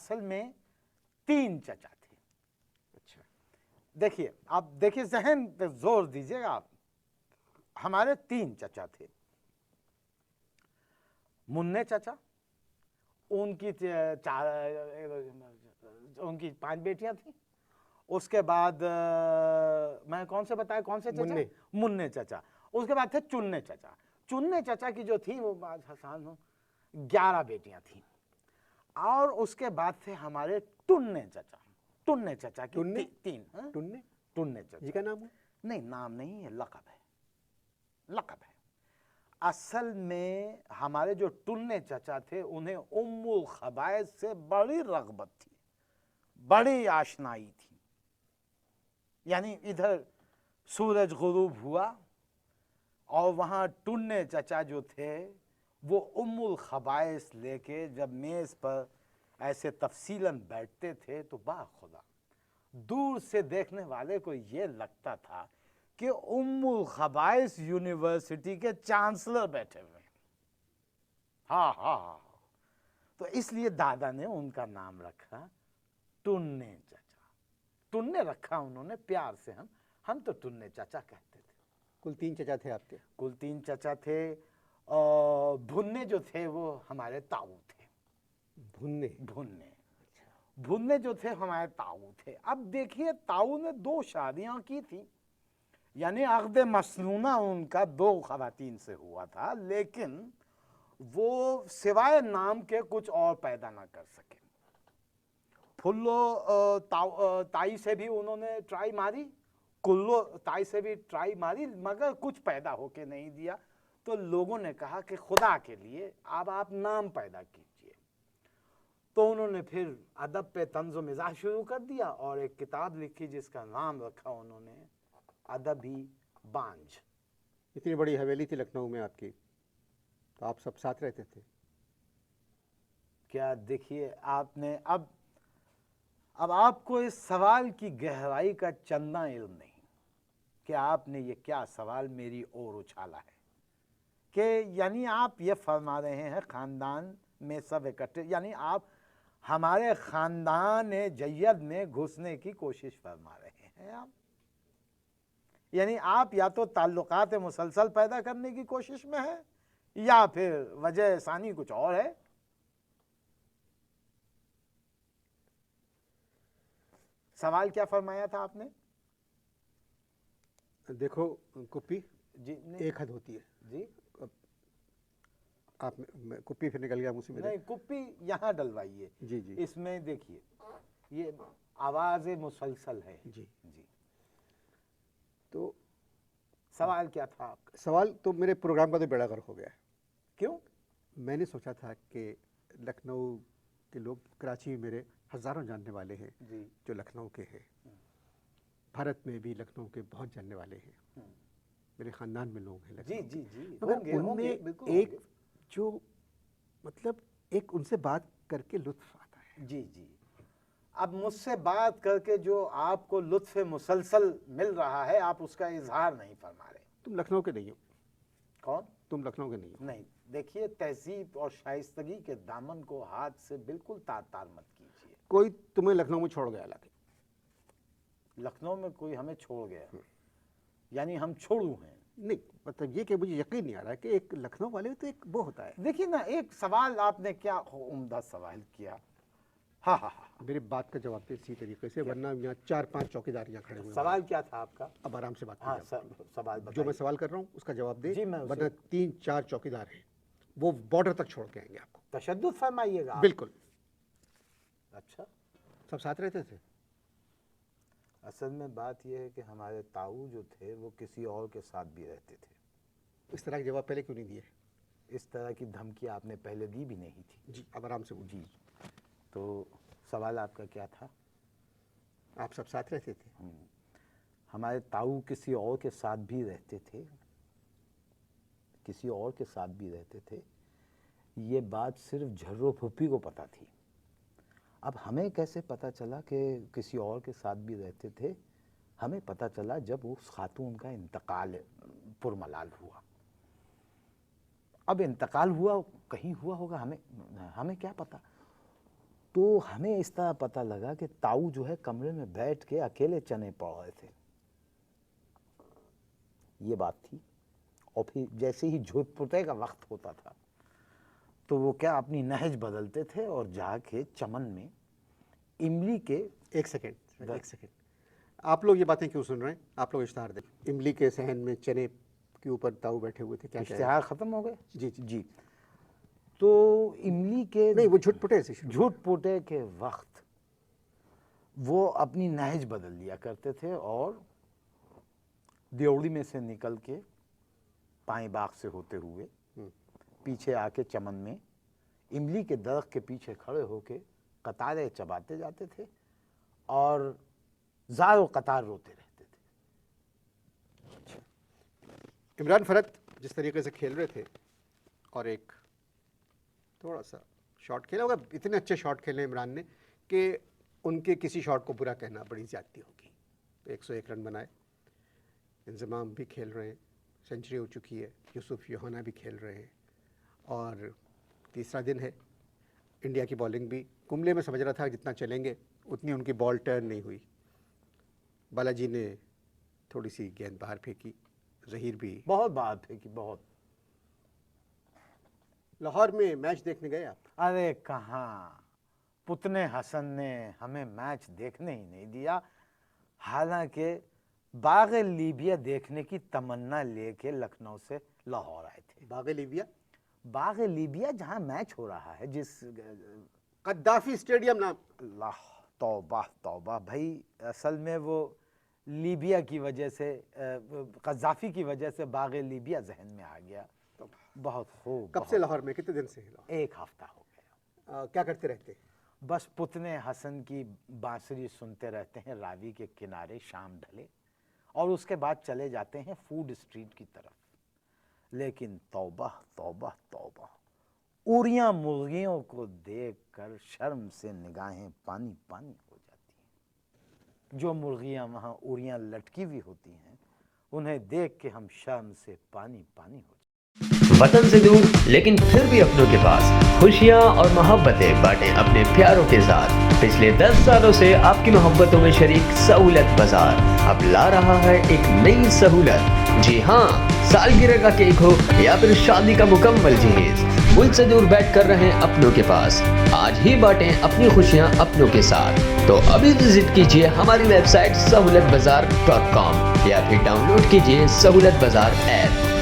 असल में 3 चचा थे। अच्छा, देखिए, आप देखिए, जहन पे जोर दीजिएगा आप। हमारे 3 चचा थे। मुन्ने चचा, उनकी उनकी 5 बेटियां थी। उसके बाद मैं कौन से बताया, कौन से चचा? मुन्ने। मुन्ने चचा। उसके बाद थे चुन्ने चचा। चुन्ने चचा की जो थी वो 11 बेटियां थी। और उसके बाद थे हमारे टुन्ने चचा। टुन्ने चचा की टुन्ने? 3। हाँ? टुन्ने टुन्ने जी चचा का नाम है? नहीं, नाम नहीं है, लक़ब है, लक़ब है। असल में हमारे जो टुन्ने चचा थे उन्हें उम्मुल खबाइस से बड़ी रग़बत थी, बड़ी आशनाई थी। यानी इधर सूरज गुरूब हुआ और वहाँ टुन्ने चचा जो थे वो उम्मुल खबाइस लेके जब मेज़ पर ऐसे तफसीलन बैठते थे तो खुदा, दूर से देखने वाले को ये लगता था कि उम्मुल खबाइस यूनिवर्सिटी के चांसलर बैठे हुए हैं। हाँ हाँ हाँ। तो इसलिए दादा ने उनका नाम रखा टुन्ने चचा। टुन्ने रखा उन्होंने प्यार से। हम तो टुन्ने चचा कहते थे। कुल 3 चचा थे आपके? कुल 3 चचा थे। और भुन्ने जो थे वो हमारे ताऊ थे। भुन्ने? भुन्ने भुन्ने जो थे हमारे ताऊ थे। अब देखिए, ताऊ ने 2 शादियां की थी, यानी अक़द मसनूना उनका 2 ख़वातीन से हुआ था, लेकिन वो सिवाय नाम के कुछ और पैदा ना कर सके। फुल्लो ताई से भी उन्होंने ट्राई मारी, कुल्लो ताई से भी ट्राई मारी, मगर कुछ पैदा होके नहीं दिया। तो लोगों ने कहा कि खुदा के लिए अब आप नाम पैदा कीजिए। तो उन्होंने फिर अदब पे तंज़ो मिज़ाज शुरू कर दिया और एक किताब लिखी जिसका नाम रखा उन्होंने अदबी बांझ। इतनी बड़ी हवेली थी लखनऊ में आपकी, तो आप सब साथ रहते थे? क्या देखिए, आपने अब आपको इस सवाल की गहराई का चंदा इल्म नहीं कि आपने ये क्या सवाल मेरी ओर उछाला है। कि यानी आप ये फरमा रहे हैं ख़ानदान में सब इकट्ठे, यानी आप हमारे ख़ानदान जय्यद में घुसने की कोशिश फरमा रहे हैं आप। यानी आप या तो ताल्लुकात मुसलसल पैदा करने की कोशिश में है या फिर वजह सानी कुछ और है। सवाल क्या फरमाया था आपने? देखो कुप्पी, जी एक हद होती है जी। आप कुप्पी फिर निकल गया मुझसे मेरे। नहीं, कुप्पी यहाँ डलवाइए। जी जी। इसमें देखिए, ये आवाज़ मुसलसल है। जी जी। तो सवाल क्या था आपका? सवाल तो मेरे प्रोग्राम का तो बेड़ा गर्क हो गया है। क्यों? मैंने सोचा था कि लखनऊ के लोग, कराची में मेरे हज़ारों जानने वाले हैं जी। जो लखनऊ के हैं, भारत में भी लखनऊ के बहुत जानने वाले हैं, मेरे ख़ानदान में लोग हैं जी लखनऊ जी के। जी, मगर होंगे उनमें होंगे, बिल्कुल एक होंगे। जो मतलब एक उनसे बात करके लुत्फ़ आता है। जी जी। अब मुझसे बात करके जो आपको लुत्फ़ मुसलसल मिल रहा है, आप उसका इजहार नहीं फरमा रहे। तुम लखनऊ के नहीं हो। कौन? तुम लखनऊ के नहीं हो। नहीं, देखिए, तहजीब और शाइस्तगी के दामन को हाथ से बिल्कुल तार तार मत कीजिए। कोई तुम्हें लखनऊ में छोड़ गया लाके? लखनऊ में कोई हमें छोड़ गया यानी हम छोड़ू हैं? नहीं, मतलब ये कि मुझे यकीन नहीं आ रहा है कि एक लखनऊ वाले तो एक वो होता है। देखिए ना, एक सवाल आपने क्या उम्दा सवाल किया। हाँ हाँ हाँ। मेरी बात का जवाब दे इसी तरीके से, वरना यहाँ 4-5 चौकीदार यहाँ खड़े हुए हैं। सवाल क्या था आपका? अब आराम से बात हाँ, कीजिए। सवाल जो बताइए। मैं सवाल कर रहा हूँ उसका जवाब दे, जी, मैं उसे- वरना 3-4 चौकीदार हैं, वो बॉर्डर तक छोड़ के आएंगे आपको। तशद्दुद फरमाइएगा आप। बिल्कुल। अच्छा, सब साथ रहते थे? असल में बात यह है कि हमारे ताऊ जो थे वो किसी और के साथ भी रहते थे। इस तरह के जवाब पहले क्यों नहीं दिए? इस तरह की धमकी आपने पहले दी भी नहीं थी। जी, अब आराम से बोलिए। जी। तो सवाल आपका क्या था? आप सब साथ रहते थे? हमारे ताऊ किसी और के साथ भी रहते थे, किसी और के साथ भी रहते थे। ये बात सिर्फ झर्रो फूफी को पता थी। अब हमें कैसे पता चला कि किसी और के साथ भी रहते थे? हमें पता चला जब उस खातून का इंतकाल पुरमलाल हुआ। अब इंतकाल हुआ, कहीं हुआ होगा, हमें क्या पता। तो हमें इस तरह पता लगा कि ताऊ जो है कमरे में बैठ के अकेले चने पड़ रहे थे, ये बात थी। और फिर जैसे ही झूठ-पुटे का वक्त होता था तो वो क्या अपनी नहज बदलते थे और जाके चमन में इमली के एक सेकेंड, आप लोग ये बातें क्यों सुन रहे हैं? आप लोग इश्तिहार देखें। इमली के सहन में चने के ऊपर ताऊ बैठे हुए थे, क्या इश्तिहार खत्म हो गए? जी जी। तो इमली के नहीं, वो झूठ-पुटे से झूठ-पुटे के वक्त वो अपनी नहज बदल लिया करते थे और देवड़ी में से निकल के पाई बाग से होते हुए पीछे आके चमन में इमली के दरख्त के पीछे खड़े होके कतारें चबाते जाते थे और ज़ारो कतार रोते रहते थे। इमरान फरत जिस तरीके से खेल रहे थे और एक थोड़ा सा शॉट खेला होगा, इतने अच्छे शॉट खेले इमरान ने कि उनके किसी शॉट को बुरा कहना बड़ी ज़्यादती होगी। तो 101 रन बनाए, इंजमाम भी खेल रहे हैं, सेंचुरी हो चुकी है, यूसुफ योहाना भी खेल रहे हैं और तीसरा दिन है। इंडिया की बॉलिंग भी कुंबले में समझ रहा था जितना चलेंगे उतनी उनकी बॉल टर्न नहीं हुई। बालाजी ने थोड़ी सी गेंद बाहर फेंकी, जहीर भी बहुत बाहर फेंकी, बहुत। लाहौर में मैच देखने गए आप? अरे कहाँ, पुतने हसन ने हमें मैच देखने ही नहीं दिया, हालांकि बाग लीबिया देखने की तमन्ना लेके लखनऊ से लाहौर आए थे। बाग लीबिया? बाग लीबिया जहाँ मैच हो रहा है, जिस कद्दाफी स्टेडियम नाम। अल्लाह, तौबा तौबा भाई, असल में वो लीबिया की वजह से, कद्दाफी की वजह से बाग लीबिया जहन में आ गया। बहुत खूब। कब से लाहौर में, कितने दिन से? एक हफ्ता हो गया। क्या करते रहते? बस पुतने हसन की बांसुरी सुनते रहते हैं रावी के किनारे शाम ढले, और उसके बाद चले जाते हैं फूड स्ट्रीट की तरफ। लेकिन तौबा तौबा तौबा, उड़ियां मुर्गियों को देखकर शर्म से निगाहें पानी पानी हो जाती हैं। जो मुर्गियां वहां उड़ियां लटकी हुई होती हैं, उन्हें देख के हम शर्म से पानी पानी हो जाते हैं। वतन से दूर लेकिन फिर भी अपनों के पास खुशियाँ और मोहब्बतें बांटें अपने प्यारों के साथ। पिछले 10 सालों से आपकी मोहब्बतों में शरीक सहूलत बाजार अब ला रहा है एक नई सहूलत। जी हाँ, सालगिरह का केक हो या फिर शादी का मुकम्मल जहेज, मुल्क से दूर बैठ कर रहें अपनों के पास। आज ही बांटें अपनी खुशियाँ अपनों के साथ। तो अभी विजिट कीजिए हमारी वेबसाइट सहूलतबाजार.com या फिर डाउनलोड कीजिए सहूलत बाजार ऐप।